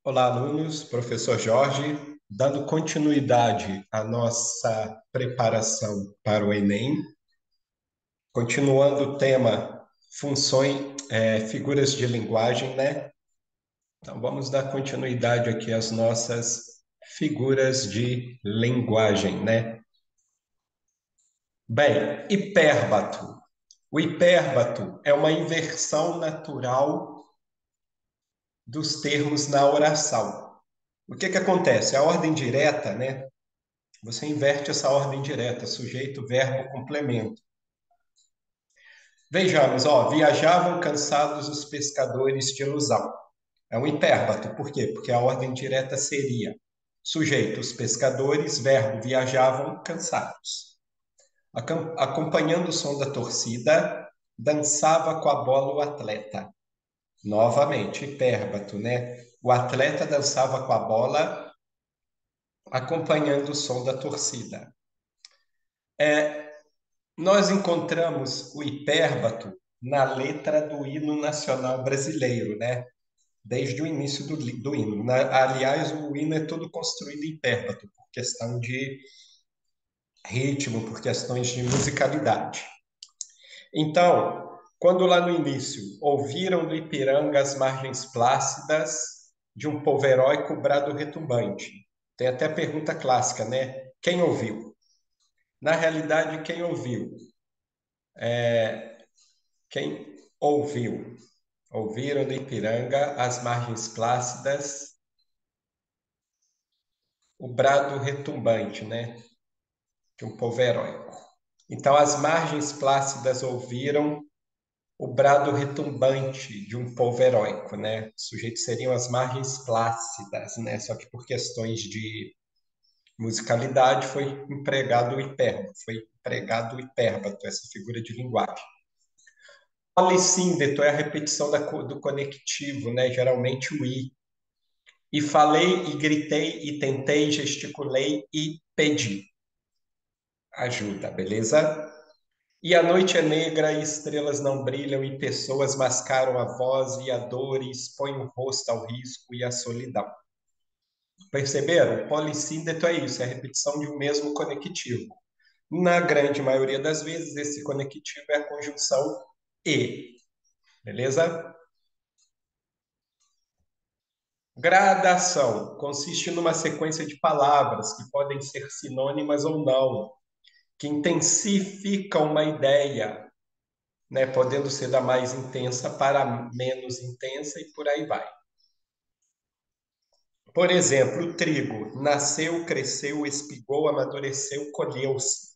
Olá, alunos, professor Jorge, dando continuidade à nossa preparação para o Enem, continuando o tema funções, figuras de linguagem, né? Então, vamos dar continuidade aqui às nossas figuras de linguagem, né? Bem, hipérbato. O hipérbato é uma inversão natural dos termos na oração. O que acontece? A ordem direta, né? Você inverte essa ordem direta, sujeito, verbo, complemento. Vejamos, ó, viajavam cansados os pescadores de ilusão. É um hipérbato, por quê? Porque a ordem direta seria sujeito, os pescadores, verbo, viajavam cansados. Acompanhando o som da torcida, dançava com a bola o atleta. Novamente, hipérbato, né? O atleta dançava com a bola, acompanhando o som da torcida. Nós encontramos o hipérbato na letra do hino nacional brasileiro, né? Desde o início do hino. Aliás, o hino é todo construído em hipérbato, por questão de ritmo, por questões de musicalidade. Então, quando lá no início ouviram do Ipiranga as margens plácidas de um povo heróico brado retumbante, tem até a pergunta clássica, né? Quem ouviu? Na realidade, quem ouviu? Quem ouviu? Ouviram do Ipiranga as margens plácidas, o brado retumbante, né? De um povo heróico. Então, as margens plácidas ouviram o brado retumbante de um povo heróico, né? O sujeito seriam as margens plácidas, né? Só que por questões de musicalidade foi empregado o hipérbato, essa figura de linguagem. Polissíndeto é a repetição do conectivo, né? Geralmente o i. E falei, e gritei, e tentei, gesticulei e pedi ajuda, beleza? E a noite é negra, e estrelas não brilham, e pessoas mascaram a voz, e a dor, e expõem o rosto ao risco e à solidão. Perceberam? Polissíndeto é isso, é a repetição de um mesmo conectivo. Na grande maioria das vezes, esse conectivo é a conjunção e, beleza? Gradação consiste numa sequência de palavras que podem ser sinônimas ou não, que intensificam uma ideia, né, podendo ser da mais intensa para menos intensa e por aí vai. Por exemplo, o trigo nasceu, cresceu, espigou, amadureceu, colheu-se.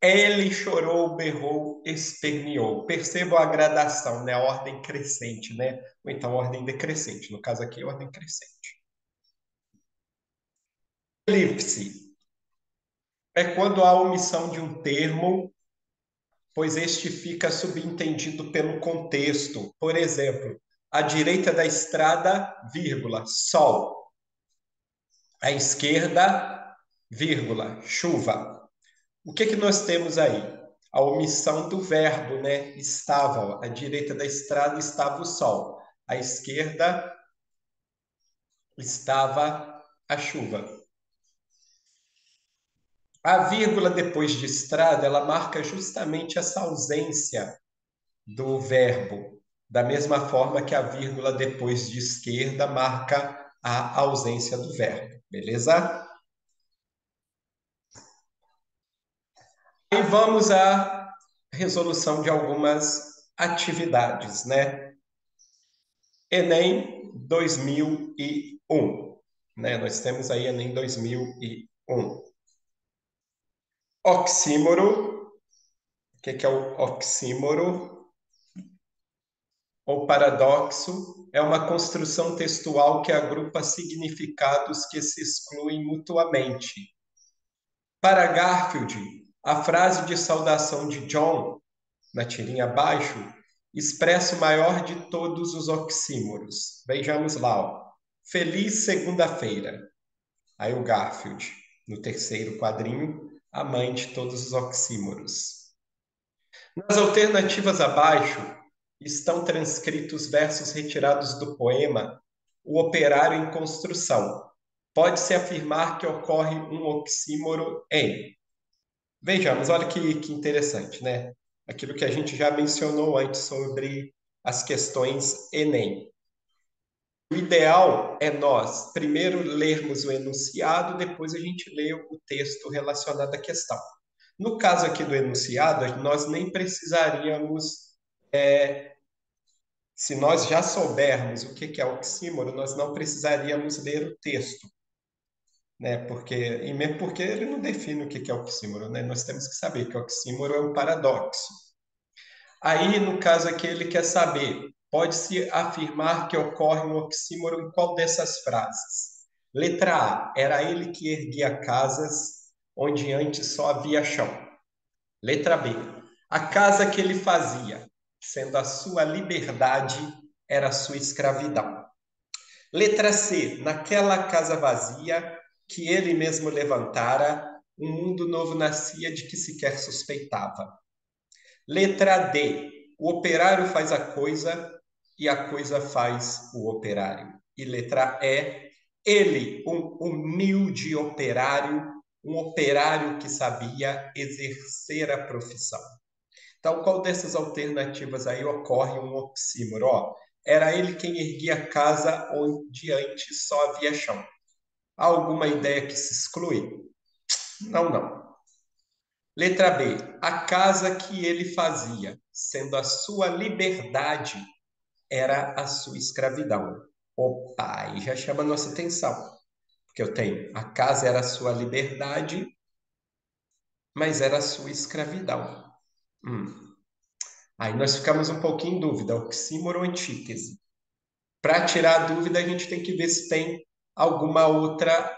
Ele chorou, berrou, esperneou. Percebam a gradação, né? A ordem crescente, né? Ou então ordem decrescente. No caso aqui, ordem crescente. Elipse é quando há omissão de um termo, pois este fica subentendido pelo contexto. Por exemplo, à direita da estrada, vírgula, sol. À esquerda, vírgula, chuva. O que nós temos aí? A omissão do verbo, né? Estava. À direita da estrada estava o sol. À esquerda estava a chuva. A vírgula depois de estrada, ela marca justamente essa ausência do verbo, da mesma forma que a vírgula depois de esquerda marca a ausência do verbo, beleza? E vamos à resolução de algumas atividades, né? Enem 2001, né? Nós temos aí Enem 2001. Oxímoro, o que é o oxímoro? Ou paradoxo é uma construção textual que agrupa significados que se excluem mutuamente. Para Garfield, a frase de saudação de John, na tirinha abaixo, expressa o maior de todos os oxímoros. Vejamos lá, ó. Feliz segunda-feira. Aí o Garfield, no terceiro quadrinho, a mãe de todos os oxímoros. Nas alternativas abaixo, estão transcritos versos retirados do poema o operário em construção. Pode-se afirmar que ocorre um oxímoro em. Vejamos, olha que interessante, né? Aquilo que a gente já mencionou antes sobre as questões Enem. O ideal é nós primeiro lermos o enunciado, depois a gente lê o texto relacionado à questão. No caso aqui do enunciado, nós nem precisaríamos, se nós já soubermos o que é oxímoro, nós não precisaríamos ler o texto, né? Porque, e mesmo porque ele não define o que é oxímoro, né? Nós temos que saber que oxímoro é um paradoxo. Aí, no caso aqui, ele quer saber, pode-se afirmar que ocorre um oxímoro em qual dessas frases? Letra A, era ele que erguia casas onde antes só havia chão. Letra B, a casa que ele fazia, sendo a sua liberdade, era a sua escravidão. Letra C, naquela casa vazia que ele mesmo levantara, um mundo novo nascia de que sequer suspeitava. Letra D. O operário faz a coisa e a coisa faz o operário. E letra E. Ele, um humilde operário, um operário que sabia exercer a profissão. Então, qual dessas alternativas aí ocorre um oxímoro? Ó, era ele quem erguia a casa onde antes só havia chão. Há alguma ideia que se exclui? Não, não. Letra B. A casa que ele fazia, sendo a sua liberdade, era a sua escravidão. Opa, aí já chama a nossa atenção. Porque eu tenho, a casa era a sua liberdade, mas era a sua escravidão. Hum. Aí nós ficamos um pouquinho em dúvida, oxímoro ou antítese. Para tirar a dúvida, a gente tem que ver se tem alguma outra,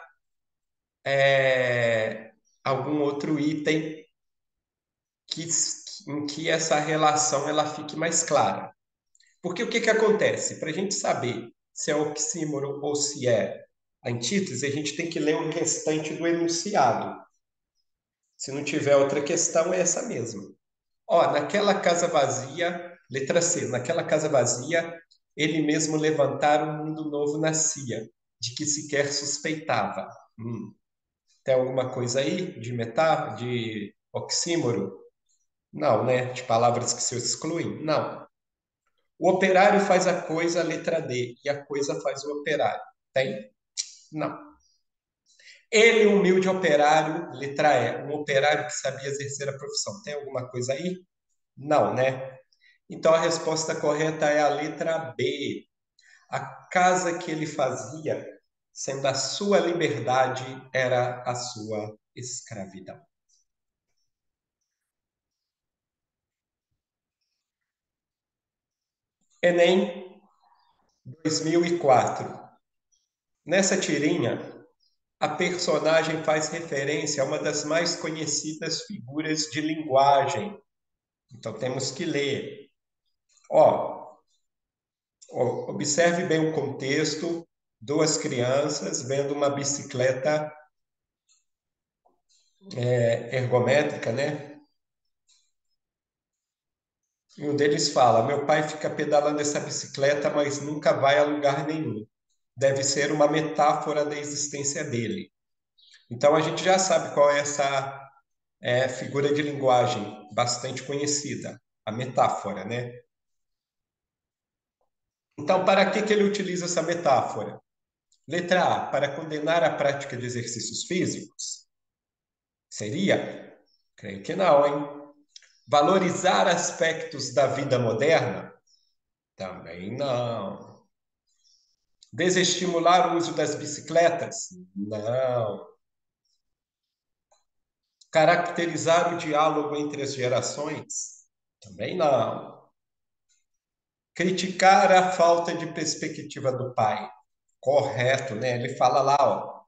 algum outro item que, em que essa relação ela fique mais clara. Porque o que, que acontece? Para a gente saber se é oxímoro ou se é antítese, a gente tem que ler o restante do enunciado. Se não tiver outra questão, é essa mesma. Ó, naquela casa vazia, letra C, naquela casa vazia, ele mesmo levantara um mundo novo nascia, de que sequer suspeitava. Tem alguma coisa aí de metáfora, de oxímoro? Não, né? De palavras que se excluem? Não. O operário faz a coisa, letra D, e a coisa faz o operário. Tem? Não. Ele, humilde operário, letra E, um operário que sabia exercer a profissão. Tem alguma coisa aí? Não, né? Então a resposta correta é a letra B. A casa que ele fazia, sendo a sua liberdade, era a sua escravidão. Enem 2004. Nessa tirinha, a personagem faz referência a uma das mais conhecidas figuras de linguagem. Então temos que ler. Ó, observe bem o contexto: duas crianças vendo uma bicicleta ergométrica, né? E um deles fala: meu pai fica pedalando essa bicicleta, mas nunca vai a lugar nenhum. Deve ser uma metáfora da existência dele. Então a gente já sabe qual é essa figura de linguagem bastante conhecida, a metáfora, né? Então, para que ele utiliza essa metáfora? Letra A, para condenar a prática de exercícios físicos? Seria? Creio que não, hein? Valorizar aspectos da vida moderna? Também não. Desestimular o uso das bicicletas? Não. Caracterizar o diálogo entre as gerações? Também não. Criticar a falta de perspectiva do pai? Correto, né? Ele fala lá, ó,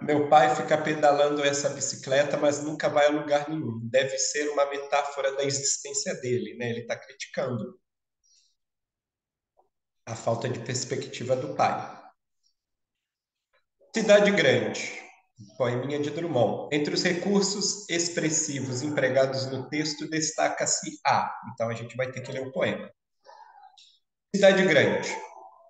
meu pai fica pedalando essa bicicleta, mas nunca vai a lugar nenhum. Deve ser uma metáfora da existência dele, né? Ele está criticando a falta de perspectiva do pai. Cidade Grande, poeminha de Drummond. Entre os recursos expressivos empregados no texto, destaca-se a. Então a gente vai ter que ler o poema. Cidade grande.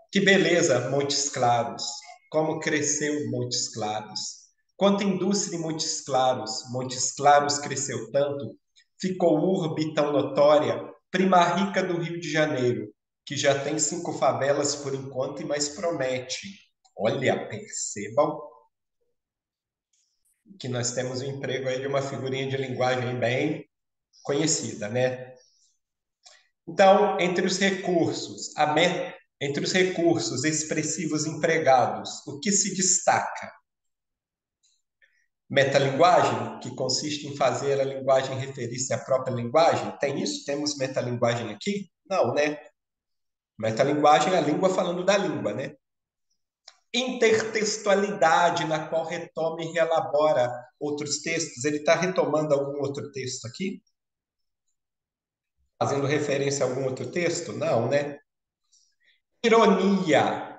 Que beleza, Montes Claros. Como cresceu Montes Claros. Quanta indústria em Montes Claros. Montes Claros cresceu tanto. Ficou urbe tão notória. Prima rica do Rio de Janeiro, que já tem 5 favelas por enquanto e mais promete. Olha, percebam que nós temos um emprego aí de uma figurinha de linguagem bem conhecida, né? Então, entre os recursos expressivos empregados, o que se destaca? Metalinguagem, que consiste em fazer a linguagem referir-se à própria linguagem. Tem isso? Temos metalinguagem aqui? Não, né? Metalinguagem é a língua falando da língua, né? Intertextualidade, na qual retoma e reelabora outros textos. Ele está retomando algum outro texto aqui? Fazendo referência a algum outro texto? Não, né? Ironia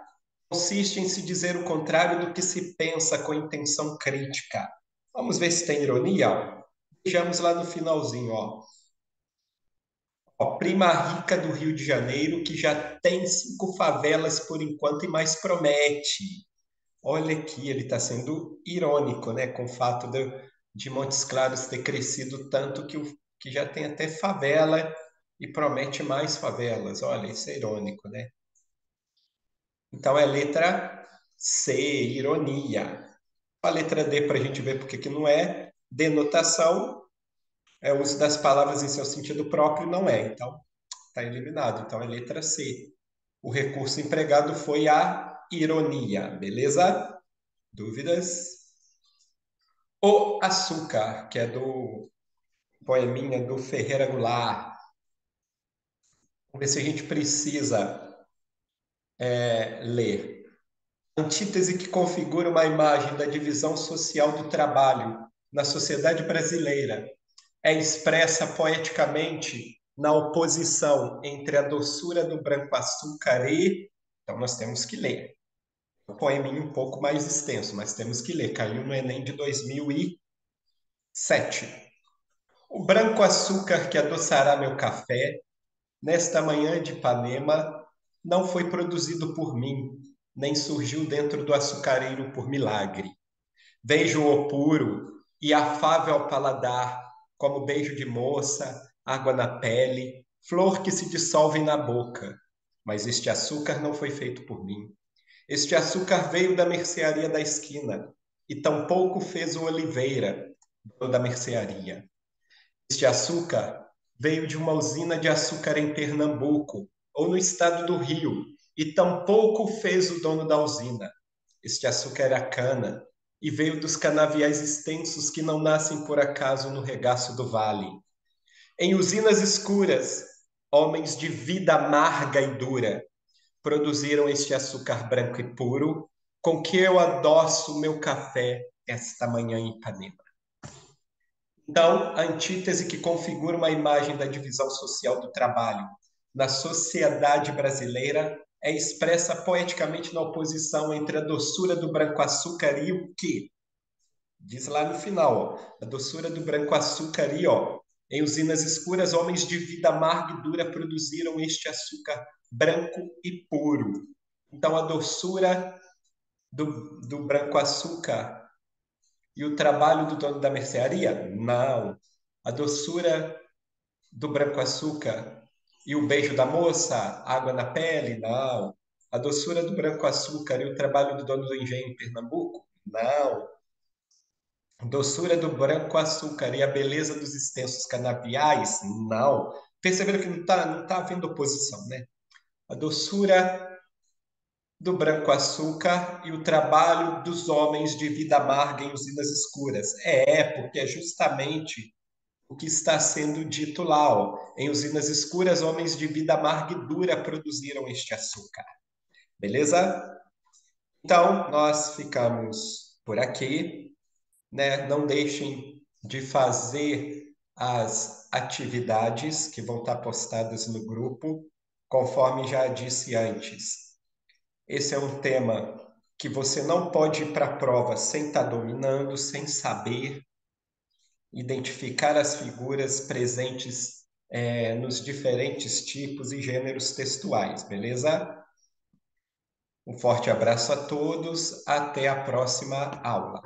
consiste em se dizer o contrário do que se pensa com intenção crítica. Vamos ver se tem ironia? Vejamos lá no finalzinho, ó. Ó, prima rica do Rio de Janeiro, que já tem 5 favelas por enquanto e mais promete. Olha aqui, ele está sendo irônico, né, com o fato de Montes Claros ter crescido tanto que já tem até favela e promete mais favelas. Olha, isso é irônico, né? Então é letra C, ironia. A letra D, para a gente ver porque que não é. Denotação é o uso das palavras em seu sentido próprio, não é. Então, está eliminado. Então é letra C. O recurso empregado foi a ironia, beleza? Dúvidas? O açúcar, que é do poeminha do Ferreira Goulart. Vamos ver se a gente precisa ler. Antítese que configura uma imagem da divisão social do trabalho na sociedade brasileira é expressa poeticamente na oposição entre a doçura do branco açúcar e. Então, nós temos que ler. Um poeminha um pouco mais extenso, mas temos que ler. Caiu no Enem de 2007. O branco açúcar que adoçará meu café, nesta manhã de Ipanema, não foi produzido por mim, nem surgiu dentro do açucareiro por milagre. Vejo-o puro e afável ao paladar, como beijo de moça, água na pele, flor que se dissolve na boca. Mas este açúcar não foi feito por mim. Este açúcar veio da mercearia da esquina, e tampouco fez o Oliveira, dono da mercearia. Este açúcar veio de uma usina de açúcar em Pernambuco, ou no estado do Rio, e tampouco fez o dono da usina. Este açúcar era cana, e veio dos canaviais extensos que não nascem por acaso no regaço do vale. Em usinas escuras, homens de vida amarga e dura produziram este açúcar branco e puro, com que eu adoço o meu café esta manhã em Ipanema. Então, a antítese que configura uma imagem da divisão social do trabalho na sociedade brasileira é expressa poeticamente na oposição entre a doçura do branco-açúcar e o quê? Diz lá no final, ó, a doçura do branco-açúcar e, ó, em usinas escuras, homens de vida amarga e dura produziram este açúcar branco e puro. Então, a doçura do branco-açúcar e o trabalho do dono da mercearia? Não. A doçura do branco-açúcar e o beijo da moça, água na pele? Não. A doçura do branco-açúcar e o trabalho do dono do engenho em Pernambuco? Não. A doçura do branco-açúcar e a beleza dos extensos canaviais? Não. Perceberam que não tá havendo oposição, né? A doçura do branco-açúcar e o trabalho dos homens de vida amarga em usinas escuras. Porque é justamente o que está sendo dito lá, ó. Em usinas escuras, homens de vida amarga e dura produziram este açúcar. Beleza? Então, nós ficamos por aqui, né? Não deixem de fazer as atividades que vão estar postadas no grupo, conforme já disse antes. Esse é um tema que você não pode ir para a prova sem estar dominando, sem saber identificar as figuras presentes nos diferentes tipos e gêneros textuais, beleza? Um forte abraço a todos, até a próxima aula.